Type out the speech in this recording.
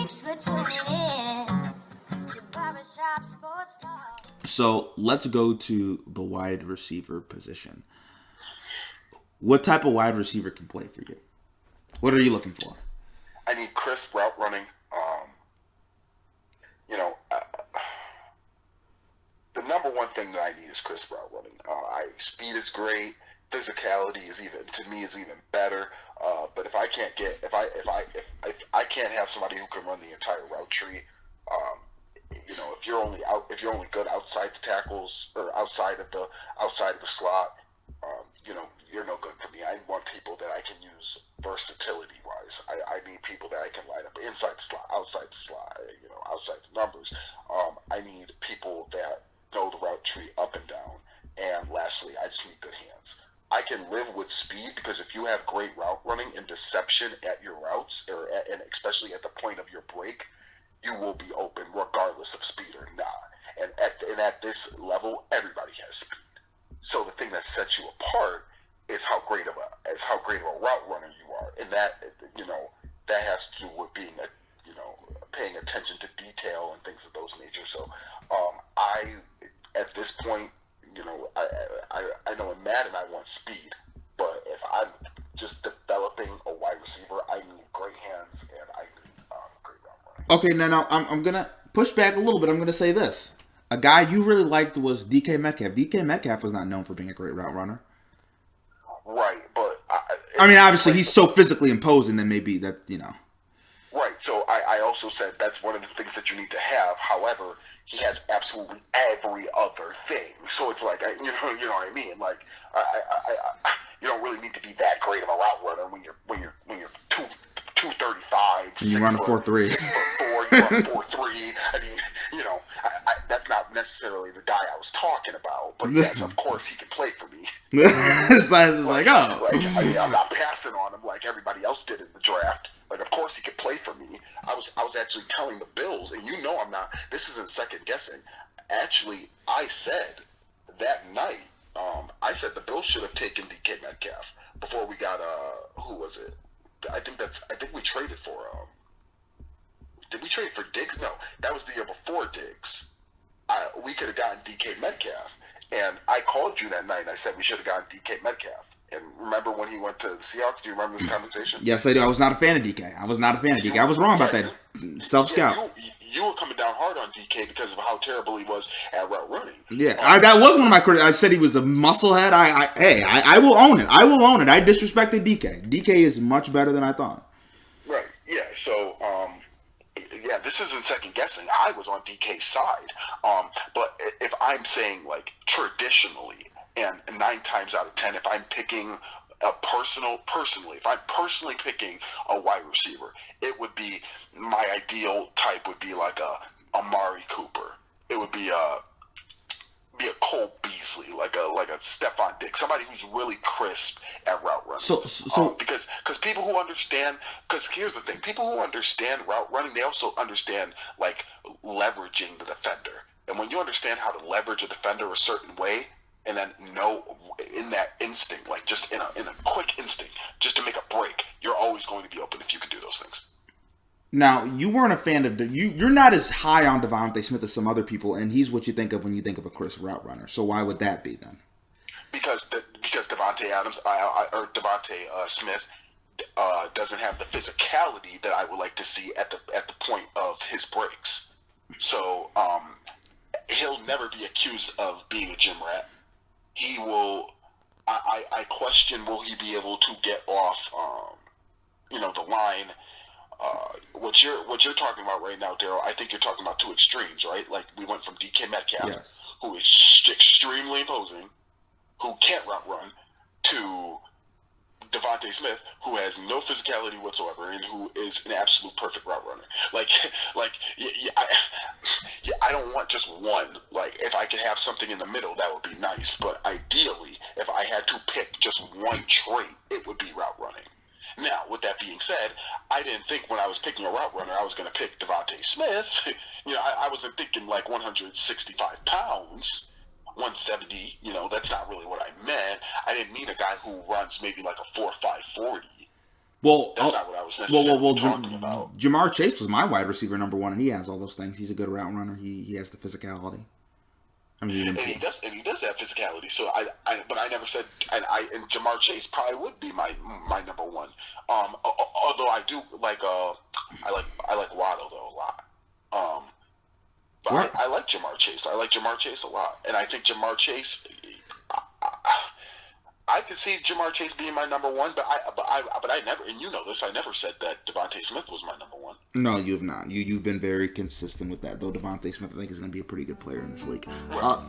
Thanks for tuning in to Barbershop Sports Talk. So let's go to the wide receiver position. What type of wide receiver can play for you? What are you looking for? I need crisp route running. You know, the number one thing that I need is crisp route running. Speed is great. Physicality is even better. But if I can't get if I can't have somebody who can run the entire route tree, if you're only good outside the tackles or outside of the slot, you're no good for me. I want people that I can use versatility wise. I need people that I can line up inside the slot, outside the slot, outside the numbers. I need people that know the route tree up and down. And lastly, I just need good hands. I can live with speed because if you have great route running and deception at your routes, and especially at the point of your break, you will be open regardless of speed or not. And at this level, everybody has speed. So the thing that sets you apart is how great of a route runner you are, and that has to do with being paying attention to detail and things of those nature. So I at this point, I know in Madden I want speed, but if I'm just developing a wide receiver, I need great hands and I need great route running. Okay, now I'm gonna push back a little bit. I'm gonna say this: a guy you really liked was DK Metcalf. DK Metcalf was not known for being a great route runner. Right, but I mean, obviously he's so physically imposing that maybe that. Right, so I also said that's one of the things that you need to have. However, he has absolutely every other thing. So it's like, you know what I mean? Like, you don't really need to be that great of a route runner when you're 235. And you run a 4.3. 4, you run 4.3. I mean, that's not necessarily the guy I was talking about. But yes, of course he can play for me. It's like, oh. I'm not passing on him like everybody else did in the draft. Like, of course he could play for me. I was actually telling the Bills, and I'm not. This isn't second guessing. Actually, I said that night. I said the Bills should have taken DK Metcalf before we got who was it? I think we traded for Did we trade for Diggs? No, that was the year before Diggs. We could have gotten DK Metcalf, and I called you that night and I said we should have gotten DK Metcalf. And remember when he went to the Seahawks? Do you remember this conversation? Yes, I do. I was not a fan of DK. I was wrong about that. Self-scout. You were coming down hard on DK because of how terrible he was at route running. Yeah, that was one of my critics. I said he was a musclehead. I will own it. I will own it. I disrespected DK. DK is much better than I thought. Right. Yeah. So, this isn't second guessing. I was on DK's side. But if I'm saying like traditionally, and 9 times out of 10, if I'm picking personally, if I'm personally picking a wide receiver, it would be my ideal type would be like a Amari Cooper. It would be a Cole Beasley, like a Stephon Diggs, somebody who's really crisp at route running. So because people who understand, because here's the thing, people who understand route running, they also understand like leveraging the defender. And when you understand how to leverage a defender a certain way, and then know in that instinct, like just in a quick instinct, just to make a break, you're always going to be open if you can do those things. Now, you weren't a fan of you're not as high on Devontae Smith as some other people, and he's what you think of when you think of a crisp route runner. So why would that be then? Because Devontae Smith doesn't have the physicality that I would like to see at the point of his breaks. So he'll never be accused of being a gym rat. He will. I question, will he be able to get off, the line? What you're talking about right now, Daryl? I think you're talking about two extremes, right? Like we went from DK Metcalf, yes, who is extremely imposing, who can't route run, to Devontae Smith, who has no physicality whatsoever and who is an absolute perfect route runner. I don't want just one. Like, if I could have something in the middle, that would be nice. But ideally, if I had to pick just one trait, it would be route running. Now, with that being said, I didn't think when I was picking a route runner, I was going to pick Devontae Smith. I wasn't thinking like 165 pounds. 170, that's not really what I meant. I didn't mean a guy who runs maybe like a 4.5 40. Well, That's not what I was necessarily talking about. Jamar Chase was my wide receiver number one, and he has all those things. He's a good route runner. He has the physicality. I mean, And he does have physicality. So but I never said, and Jamar Chase probably would be my number one. Although I do like I like Waddle though a lot. But I like Jamar Chase. I like Jamar Chase a lot, and I think Jamar Chase. I could see Jamar Chase being my number one, but I never, and you know this, I never said that Devontae Smith was my number one. No, you have not. You've been very consistent with that. Though Devontae Smith, I think, is going to be a pretty good player in this league. Right.